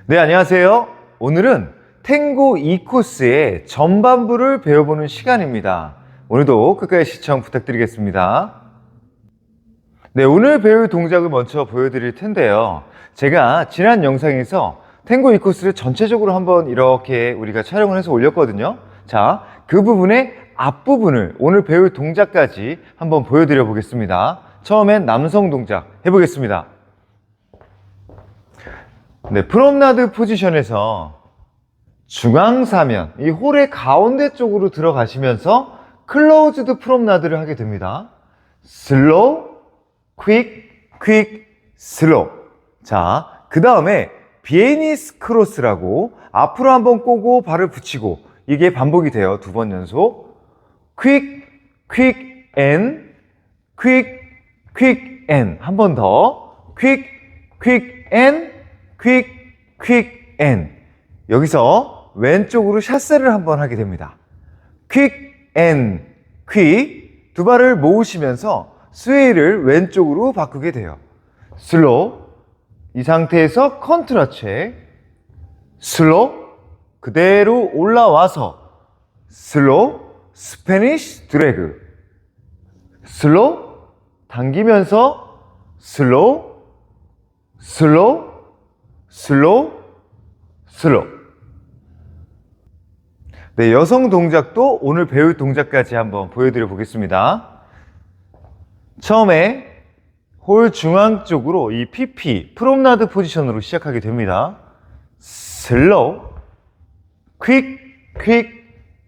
네, 안녕하세요. 오늘은 탱고 2코스의 전반부를 배워보는 시간입니다. 오늘도 끝까지 시청 부탁드리겠습니다. 네, 오늘 배울 동작을 먼저 보여드릴 텐데요. 제가 지난 영상에서 탱고 2코스를 전체적으로 한번 이렇게 우리가 촬영을 해서 올렸거든요. 자, 그 부분의 앞부분을 오늘 배울 동작까지 한번 보여드려 보겠습니다. 처음엔 남성 동작 해보겠습니다. 네, 프롬나드 포지션에서 중앙사면, 이 홀의 가운데 쪽으로 들어가시면서 클로즈드 프롬나드를 하게 됩니다. 슬로우, 퀵, 퀵, 슬로우. 자, 그 다음에 비에니스 크로스라고 앞으로 한번 꼬고 발을 붙이고 이게 반복이 돼요. 2번 연속. 퀵, 퀵, 앤, 퀵, 퀵, 앤. 한 번 더. 퀵, 퀵, 앤, 퀵, 퀵, 앤. 여기서 왼쪽으로 샷세를 한번 하게 됩니다. 퀵, 앤, 퀵. 두 발을 모으시면서 스웨이를 왼쪽으로 바꾸게 돼요. 슬로우. 이 상태에서 컨트라 책. 슬로우. 그대로 올라와서 슬로우. 스페니쉬 드래그. 슬로우. 당기면서 슬로우. 슬로우. 슬로우, 슬로우. 네, 여성 동작도 오늘 배울 동작까지 한번 보여드려 보겠습니다. 처음에 홀 중앙 쪽으로 이 PP, 프롬나드 포지션으로 시작하게 됩니다. 슬로우, 퀵, 퀵,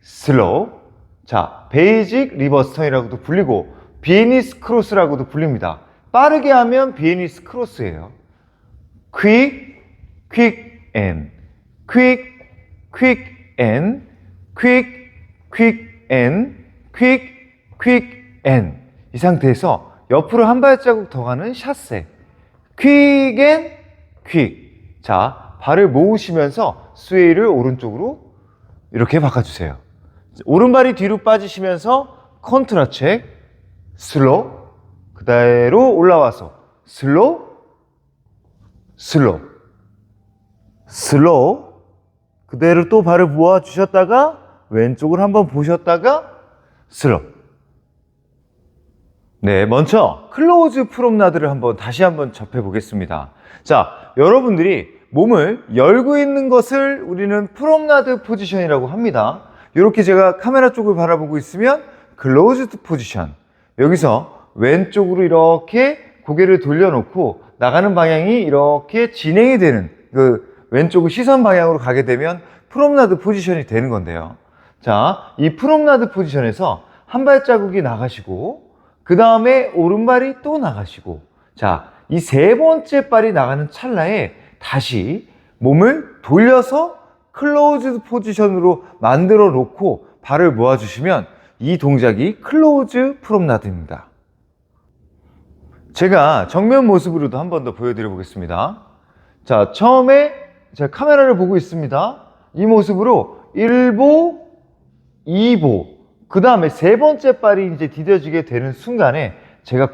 슬로우. 자, 베이직 리버스 턴이라고도 불리고 비에니스 크로스라고도 불립니다. 빠르게 하면 비에니스 크로스예요. 퀵, quick and, quick, quick and, quick, quick and, quick, quick and. 이 상태에서 옆으로 한 발자국 더 가는 샷세. quick and, quick. 자, 발을 모으시면서 스웨이를 오른쪽으로 이렇게 바꿔주세요. 오른발이 뒤로 빠지시면서 컨트라 책, 슬로우, 그대로 올라와서 슬로우, 슬로우. 슬로우. 그대로 또 발을 모아 주셨다가 왼쪽을 한번 보셨다가 슬로우. 네, 먼저 클로즈 프롬나드를 다시 한번 접해 보겠습니다. 자, 여러분들이 몸을 열고 있는 것을 우리는 프롬나드 포지션이라고 합니다. 이렇게 제가 카메라 쪽을 바라보고 있으면 클로즈드 포지션. 여기서 왼쪽으로 이렇게 고개를 돌려놓고 나가는 방향이 이렇게 진행이 되는 왼쪽 시선 방향으로 가게 되면 프롬나드 포지션이 되는 건데요. 자, 이 프롬나드 포지션에서 한 발자국이 나가시고 그 다음에 오른발이 또 나가시고, 자, 이 세 번째 발이 나가는 찰나에 다시 몸을 돌려서 클로즈드 포지션으로 만들어 놓고 발을 모아주시면 이 동작이 클로즈 프롬나드입니다. 제가 정면 모습으로도 한 번 더 보여드려 보겠습니다. 자, 처음에 제가 카메라를 보고 있습니다. 이 모습으로 1보, 2보, 그 다음에 세 번째 발이 이제 디뎌지게 되는 순간에 제가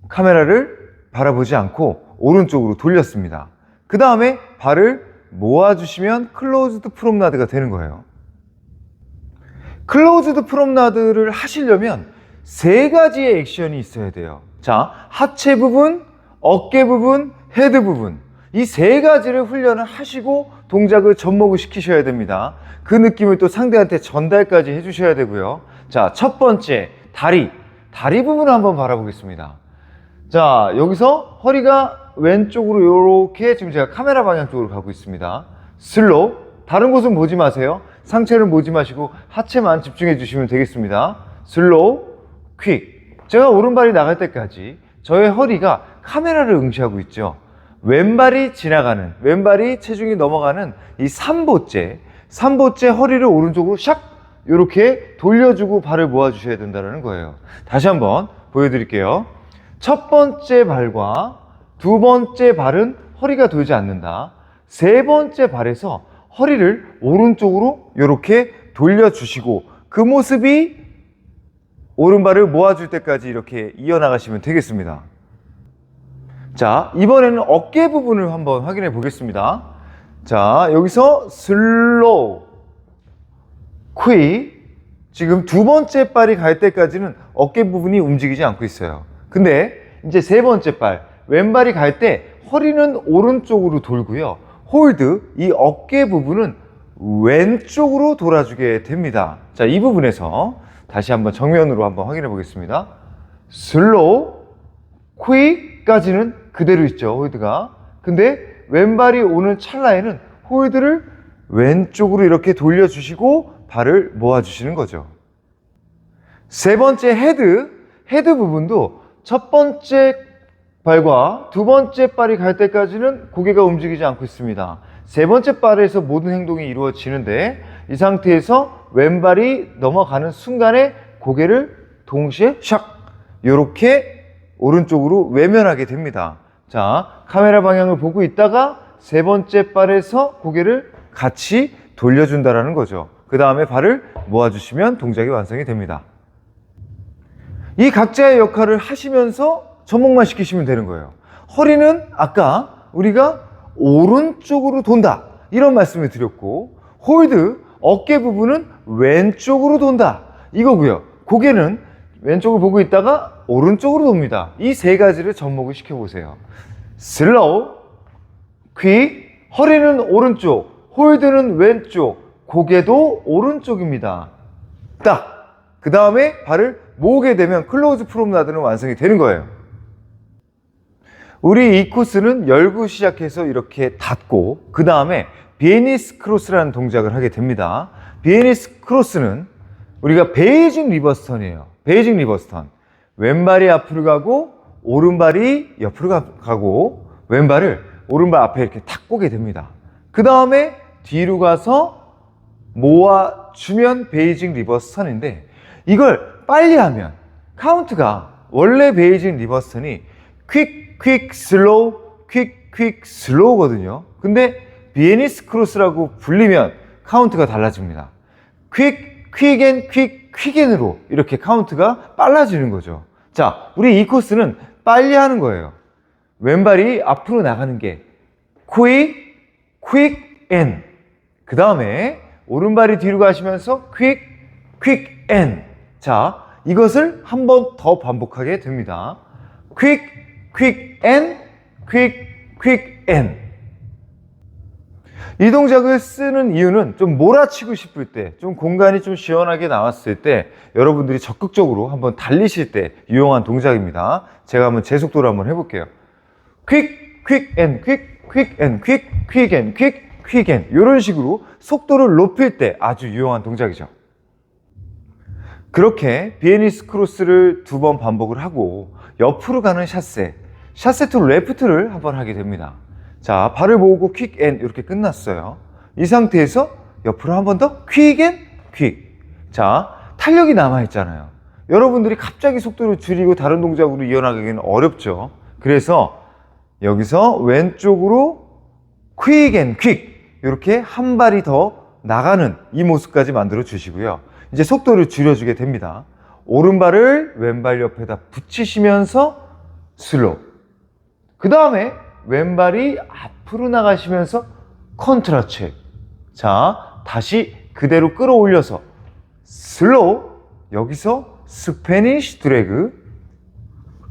카메라를 바라보지 않고 오른쪽으로 돌렸습니다. 그 다음에 발을 모아주시면 클로즈드 프롬나드가 되는 거예요. 클로즈드 프롬나드를 하시려면 세 가지의 액션이 있어야 돼요. 자, 하체 부분, 어깨 부분, 헤드 부분. 이 세 가지를 훈련을 하시고 동작을 접목을 시키셔야 됩니다. 그 느낌을 또 상대한테 전달까지 해주셔야 되고요. 자, 첫 번째, 다리 부분을 한번 바라보겠습니다. 자, 여기서 허리가 왼쪽으로 이렇게 지금 제가 카메라 방향 쪽으로 가고 있습니다. 슬로우, 다른 곳은 보지 마세요. 상체를 보지 마시고 하체만 집중해 주시면 되겠습니다. 슬로우, 퀵. 제가 오른발이 나갈 때까지 저의 허리가 카메라를 응시하고 있죠. 왼발이 지나가는, 왼발이 체중이 넘어가는 이 3보째 허리를 오른쪽으로 샥 이렇게 돌려주고 발을 모아주셔야 된다는 거예요. 다시 한번 보여드릴게요. 첫 번째 발과 두 번째 발은 허리가 돌지 않는다. 세 번째 발에서 허리를 오른쪽으로 이렇게 돌려주시고 그 모습이 오른발을 모아줄 때까지 이렇게 이어나가시면 되겠습니다. 자, 이번에는 어깨 부분을 한번 확인해 보겠습니다. 자, 여기서 슬로우, quick. 지금 두 번째 발이 갈 때까지는 어깨 부분이 움직이지 않고 있어요. 근데 이제 세 번째 발, 왼발이 갈 때 허리는 오른쪽으로 돌고요. 홀드, 이 어깨 부분은 왼쪽으로 돌아주게 됩니다. 자, 이 부분에서 다시 한번 정면으로 한번 확인해 보겠습니다. 슬로우, quick까지는 그대로 있죠, 홀드가. 근데 왼발이 오는 찰나에는 홀드를 왼쪽으로 이렇게 돌려주시고 발을 모아주시는 거죠. 세 번째 헤드 부분도 첫 번째 발과 두 번째 발이 갈 때까지는 고개가 움직이지 않고 있습니다. 세 번째 발에서 모든 행동이 이루어지는데 이 상태에서 왼발이 넘어가는 순간에 고개를 동시에 샥 이렇게 오른쪽으로 외면하게 됩니다. 자, 카메라 방향을 보고 있다가 세 번째 발에서 고개를 같이 돌려준다라는 거죠. 그 다음에 발을 모아주시면 동작이 완성이 됩니다. 이 각자의 역할을 하시면서 접목만 시키시면 되는 거예요. 허리는 아까 우리가 오른쪽으로 돈다 이런 말씀을 드렸고, 홀드, 어깨 부분은 왼쪽으로 돈다 이거고요. 고개는 왼쪽을 보고 있다가 오른쪽으로 돕니다. 이 세 가지를 접목을 시켜보세요. 슬로우, 퀵, 허리는 오른쪽, 홀드는 왼쪽, 고개도 오른쪽입니다. 딱! 그 다음에 발을 모으게 되면 클로즈 프롬나드는 완성이 되는 거예요. 우리 이 코스는 열고 시작해서 이렇게 닫고 그 다음에 비에니스 크로스라는 동작을 하게 됩니다. 비에니스 크로스는 우리가 베이징 리버스 턴이에요. 베이징 리버스 턴. 왼발이 앞으로 가고 오른발이 옆으로 가고 왼발을 오른발 앞에 이렇게 탁 꼬게 됩니다. 그 다음에 뒤로 가서 모아주면 베이징 리버스 턴인데, 이걸 빨리 하면 카운트가 원래 베이징 리버스 턴이 퀵, 퀵, 슬로우, 퀵, 퀵, 슬로우거든요. 근데 비에니스 크로스라고 불리면 카운트가 달라집니다. 퀵, 퀵앤, 퀵, 퀵앤으로 이렇게 카운트가 빨라지는 거죠. 자, 우리 이 코스는 빨리 하는 거예요. 왼발이 앞으로 나가는 게 quick, quick, and. 그 다음에 오른발이 뒤로 가시면서 quick, quick, and. 자, 이것을 한 번 더 반복하게 됩니다. quick, quick, and, quick, quick, and. 이 동작을 쓰는 이유는 좀 몰아치고 싶을 때, 좀 공간이 좀 시원하게 나왔을 때 여러분들이 적극적으로 한번 달리실 때 유용한 동작입니다. 제가 한번 제 속도로 한번 해볼게요. quick, quick and quick, quick and quick, quick and quick, quick and 이런 식으로 속도를 높일 때 아주 유용한 동작이죠. 그렇게 비에니스 크로스를 두 번 반복을 하고 옆으로 가는 샷세 투 레프트를 한번 하게 됩니다. 자, 발을 모으고 퀵 앤 이렇게 끝났어요. 이 상태에서 옆으로 한 번 더 퀵 앤 퀵. 자, 탄력이 남아있잖아요. 여러분들이 갑자기 속도를 줄이고 다른 동작으로 이어나가기는 어렵죠. 그래서 여기서 왼쪽으로 퀵 앤 퀵 이렇게 한 발이 더 나가는 이 모습까지 만들어 주시고요. 이제 속도를 줄여주게 됩니다. 오른발을 왼발 옆에다 붙이시면서 슬로우. 그 다음에 왼발이 앞으로 나가시면서 컨트라체. 자, 다시 그대로 끌어올려서 슬로우. 여기서 스페니쉬 드래그.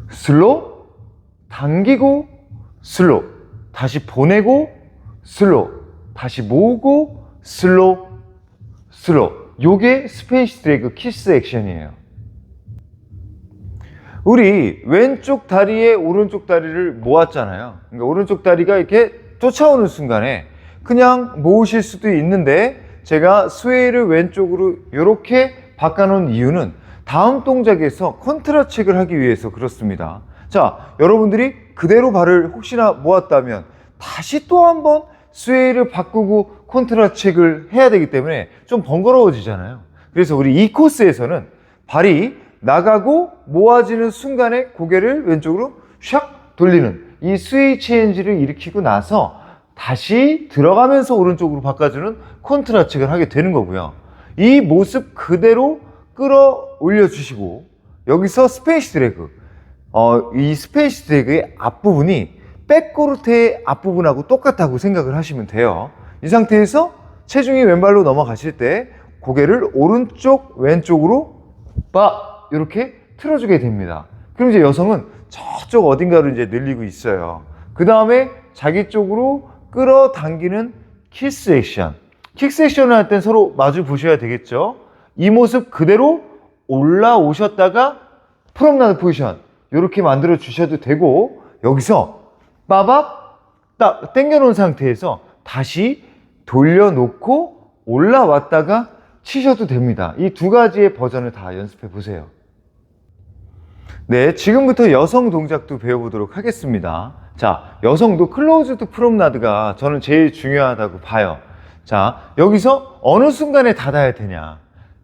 슬로우. 당기고 슬로우. 다시 보내고 슬로우. 다시 모으고 슬로우. 슬로우. 요게 스페니쉬 드래그 키스 액션이에요. 우리 왼쪽 다리에 오른쪽 다리를 모았잖아요. 그러니까 오른쪽 다리가 이렇게 쫓아오는 순간에 그냥 모으실 수도 있는데, 제가 스웨이를 왼쪽으로 이렇게 바꿔놓은 이유는 다음 동작에서 컨트라 체크를 하기 위해서 그렇습니다. 자, 여러분들이 그대로 발을 혹시나 모았다면 다시 또 한번 스웨이를 바꾸고 컨트라 체크를 해야 되기 때문에 좀 번거로워지잖아요. 그래서 우리 이 코스에서는 발이 나가고 모아지는 순간에 고개를 왼쪽으로 샥 돌리는 이 스웨이 체인지를 일으키고 나서 다시 들어가면서 오른쪽으로 바꿔주는 컨트라 체크를 하게 되는 거고요. 이 모습 그대로 끌어올려 주시고, 여기서 스페이스 드래그, 이 스페이스 드래그의 앞부분이 백코르테의 앞부분하고 똑같다고 생각을 하시면 돼요. 이 상태에서 체중이 왼발로 넘어가실 때 고개를 오른쪽 왼쪽으로 이렇게 틀어주게 됩니다. 그럼 이제 여성은 저쪽 어딘가로 이제 늘리고 있어요. 그 다음에 자기 쪽으로 끌어당기는 키스 액션. 키스 액션을 할 땐 서로 마주 보셔야 되겠죠. 이 모습 그대로 올라오셨다가 프롬나드 포지션 이렇게 만들어 주셔도 되고, 여기서 빠밥 딱 당겨 놓은 상태에서 다시 돌려놓고 올라왔다가 치셔도 됩니다. 이 두 가지의 버전을 다 연습해 보세요. 네, 지금부터 여성 동작도 배워보도록 하겠습니다. 자, 여성도 클로즈드 프롬나드가 저는 제일 중요하다고 봐요. 자, 여기서 어느 순간에 닫아야 되냐.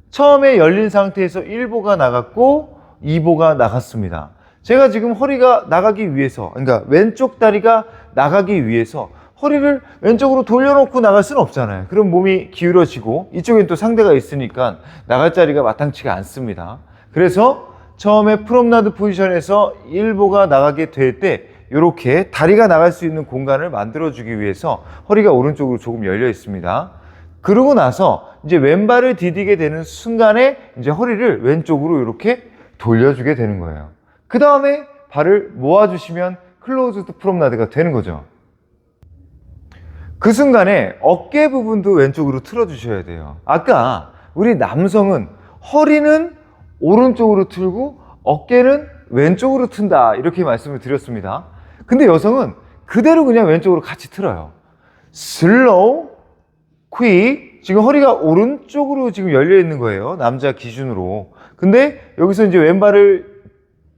처음에 열린 상태에서 1보가 나갔고 2보가 나갔습니다. 제가 지금 허리가 나가기 위해서, 그러니까 왼쪽 다리가 나가기 위해서 허리를 왼쪽으로 돌려놓고 나갈 수는 없잖아요. 그럼 몸이 기울어지고 이쪽엔 또 상대가 있으니까 나갈 자리가 마땅치가 않습니다. 그래서 처음에 프롬나드 포지션에서 1보가 나가게 될 때 이렇게 다리가 나갈 수 있는 공간을 만들어주기 위해서 허리가 오른쪽으로 조금 열려 있습니다. 그러고 나서 이제 왼발을 디디게 되는 순간에 이제 허리를 왼쪽으로 이렇게 돌려주게 되는 거예요. 그 다음에 발을 모아주시면 클로즈드 프롬나드가 되는 거죠. 그 순간에 어깨 부분도 왼쪽으로 틀어주셔야 돼요. 아까 우리 남성은 허리는 오른쪽으로 틀고 어깨는 왼쪽으로 튼다 이렇게 말씀을 드렸습니다. 근데 여성은 그대로 그냥 왼쪽으로 같이 틀어요. 슬로우, 퀵. 지금 허리가 오른쪽으로 지금 열려 있는 거예요. 남자 기준으로. 근데 여기서 이제 왼발을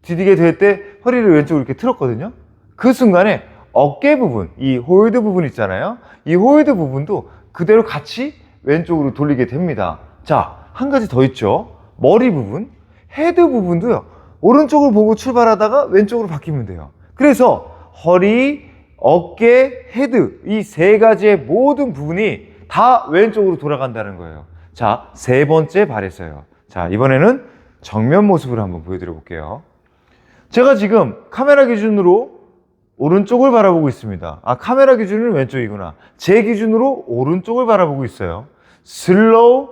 디디게 될 때 허리를 왼쪽으로 이렇게 틀었거든요. 그 순간에 어깨 부분, 이 홀드 부분 있잖아요. 이 홀드 부분도 그대로 같이 왼쪽으로 돌리게 됩니다. 자, 한 가지 더 있죠. 머리 부분, 헤드 부분도요. 오른쪽을 보고 출발하다가 왼쪽으로 바뀌면 돼요. 그래서 허리, 어깨, 헤드 이 세 가지의 모든 부분이 다 왼쪽으로 돌아간다는 거예요. 자, 세 번째 발에서요. 자, 이번에는 정면 모습을 한번 보여드려 볼게요. 제가 지금 카메라 기준으로 오른쪽을 바라보고 있습니다. 아, 카메라 기준은 왼쪽이구나. 제 기준으로 오른쪽을 바라보고 있어요. 슬로우,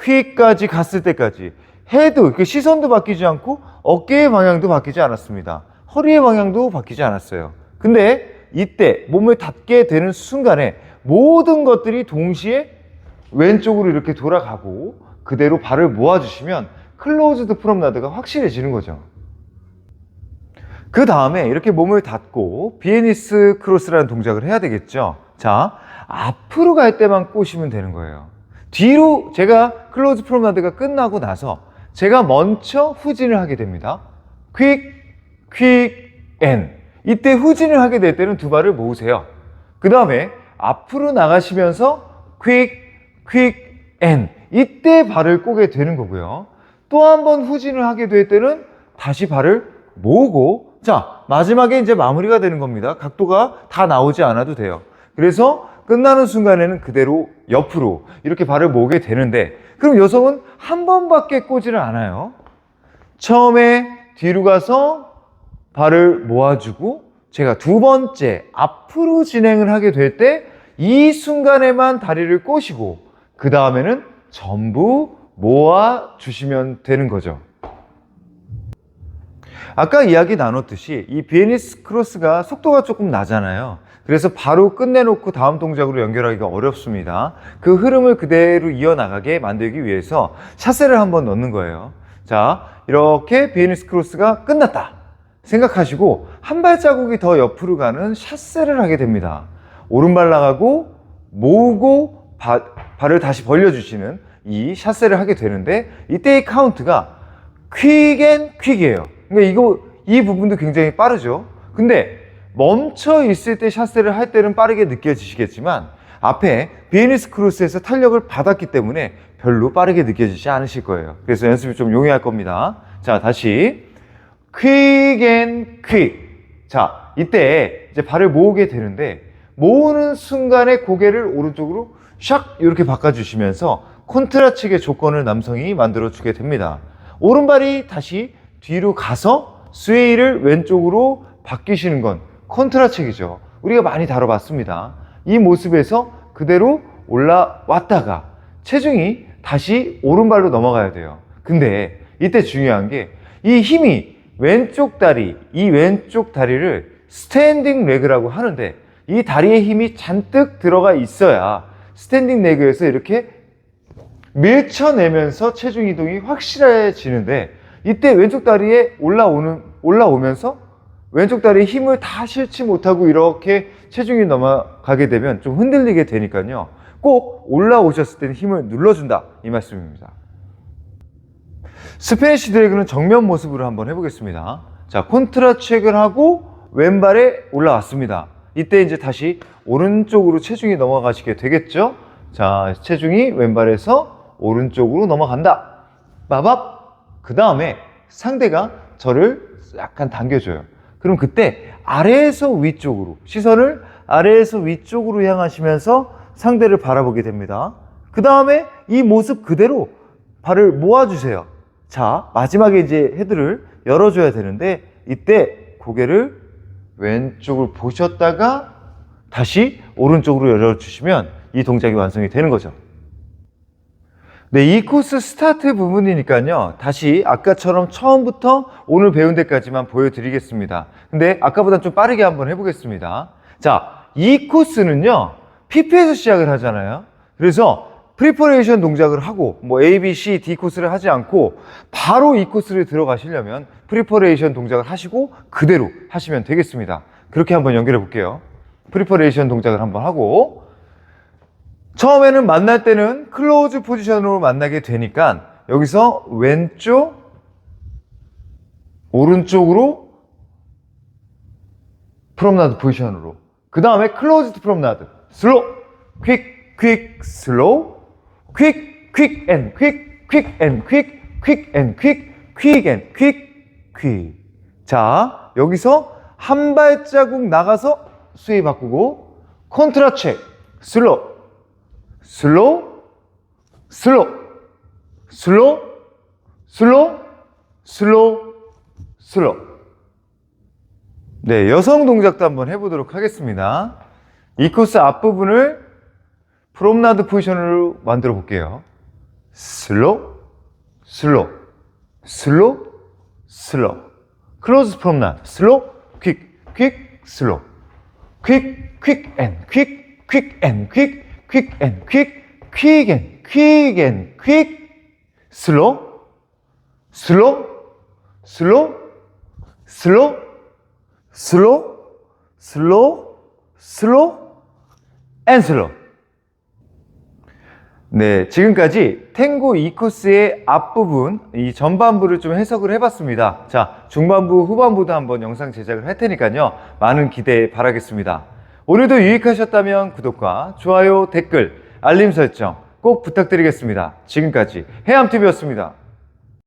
퀵까지 갔을 때까지 헤드, 그 시선도 바뀌지 않고 어깨의 방향도 바뀌지 않았습니다. 허리의 방향도 바뀌지 않았어요. 근데 이때 몸을 닿게 되는 순간에 모든 것들이 동시에 왼쪽으로 이렇게 돌아가고 그대로 발을 모아주시면 클로즈드 프롬나드가 확실해지는 거죠. 그 다음에 이렇게 몸을 닫고 비에니스 크로스라는 동작을 해야 되겠죠. 자, 앞으로 갈 때만 꼬시면 되는 거예요. 뒤로 제가 클로즈 프롬나드가 끝나고 나서 제가 먼저 후진을 하게 됩니다. 퀵, 앤. 이때 후진을 하게 될 때는 두 발을 모으세요. 그 다음에 앞으로 나가시면서 퀵, 앤. 이때 발을 꼬게 되는 거고요. 또 한 번 후진을 하게 될 때는 다시 발을 모으고, 자, 마지막에 이제 마무리가 되는 겁니다. 각도가 다 나오지 않아도 돼요. 그래서 끝나는 순간에는 그대로 옆으로 이렇게 발을 모으게 되는데, 그럼 여성은 한 번밖에 꼬지를 않아요. 처음에 뒤로 가서 발을 모아주고 제가 두 번째 앞으로 진행을 하게 될 때 이 순간에만 다리를 꼬시고 그 다음에는 전부 모아주시면 되는 거죠. 아까 이야기 나눴듯이 이 비에니스 크로스가 속도가 조금 나잖아요. 그래서 바로 끝내놓고 다음 동작으로 연결하기가 어렵습니다. 그 흐름을 그대로 이어나가게 만들기 위해서 샷세를 한번 넣는 거예요. 자, 이렇게 비에니스 크로스가 끝났다 생각하시고 한 발자국이 더 옆으로 가는 샷세를 하게 됩니다. 오른발 나가고 모으고 발을 다시 벌려주시는 이 샷세를 하게 되는데, 이때의 카운트가 퀵이에요. 그러니까 이 부분도 굉장히 빠르죠. 근데 멈춰 있을 때 샷세를 할 때는 빠르게 느껴지시겠지만 앞에 비에니스 크로스에서 탄력을 받았기 때문에 별로 빠르게 느껴지지 않으실 거예요. 그래서 연습이 좀 용이할 겁니다. 자, 다시 퀵. 자, 이때 이제 발을 모으게 되는데 모으는 순간에 고개를 오른쪽으로 샥 이렇게 바꿔주시면서 콘트라 측의 조건을 남성이 만들어주게 됩니다. 오른발이 다시 뒤로 가서 스웨이를 왼쪽으로 바뀌시는 건 컨트라책이죠. 우리가 많이 다뤄봤습니다. 이 모습에서 그대로 올라왔다가 체중이 다시 오른발로 넘어가야 돼요. 근데 이때 중요한 게 이 힘이 왼쪽 다리, 이 왼쪽 다리를 스탠딩 레그라고 하는데 이 다리에 힘이 잔뜩 들어가 있어야 스탠딩 레그에서 이렇게 밀쳐내면서 체중 이동이 확실해지는데 이때 왼쪽 다리에 올라오면서 왼쪽 다리에 힘을 다 실지 못하고 이렇게 체중이 넘어가게 되면 좀 흔들리게 되니까요. 꼭 올라오셨을 때는 힘을 눌러준다 이 말씀입니다. 스패니쉬 드래그는 정면 모습으로 한번 해보겠습니다. 자, 콘트라책을 하고 왼발에 올라왔습니다. 이때 이제 다시 오른쪽으로 체중이 넘어가시게 되겠죠. 자, 체중이 왼발에서 오른쪽으로 넘어간다. 빠밥. 그 다음에 상대가 저를 약간 당겨줘요. 그럼 그때 아래에서 위쪽으로, 시선을 아래에서 위쪽으로 향하시면서 상대를 바라보게 됩니다. 그 다음에 이 모습 그대로 발을 모아주세요. 자, 마지막에 이제 헤드를 열어줘야 되는데 이때 고개를 왼쪽을 보셨다가 다시 오른쪽으로 열어주시면 이 동작이 완성이 되는 거죠. 네, 이 코스 스타트 부분이니까요. 다시 아까처럼 처음부터 오늘 배운 데까지만 보여드리겠습니다. 근데 아까보다 좀 빠르게 한번 해보겠습니다. 자, 이 코스는요. PP에서 시작을 하잖아요. 그래서 프리퍼레이션 동작을 하고 뭐 A, B, C, D 코스를 하지 않고 바로 이 코스를 들어가시려면 프리퍼레이션 동작을 하시고 그대로 하시면 되겠습니다. 그렇게 한번 연결해 볼게요. 프리퍼레이션 동작을 한번 하고 처음에는 만날 때는 클로즈 포지션으로 만나게 되니까 여기서 왼쪽, 오른쪽으로 프롬나드 포지션으로 그 다음에 클로즈드 프롬나드 슬로우, 퀵, 퀵, 슬로우 퀵, 퀵 앤 퀵, 퀵 앤 퀵, 퀵 앤 퀵, 퀵 앤 퀵, 퀵. 자, 여기서 한 발자국 나가서 스웨이 바꾸고 컨트라 체크, 슬로우, 슬로우, 슬로우, 슬로우, 슬로우, 슬로우, 슬로우. 네, 여성 동작도 한번 해보도록 하겠습니다. 이 코스 앞부분을 프롬나드 포지션으로 만들어 볼게요. 슬로우, 슬로우, 슬로우, 슬로우. 클로즈 프롬나드, 슬로우, 퀵, 퀵, 슬로우. 퀵, 퀵 앤 퀵, 퀵 앤 퀵, 퀵 앤 퀵, 퀵 앤 퀵 앤 퀵. 슬로우, 슬로우, 슬로우, 슬로우, 슬로우, 슬로우, 슬로우, 앤 슬로우. 네, 지금까지 탱고 2코스의 앞부분, 이 전반부를 좀 해석을 해봤습니다. 자, 중반부, 후반부도 한번 영상 제작을 할 테니까요. 많은 기대 바라겠습니다. 오늘도 유익하셨다면 구독과 좋아요, 댓글, 알림 설정 꼭 부탁드리겠습니다. 지금까지 해암TV였습니다.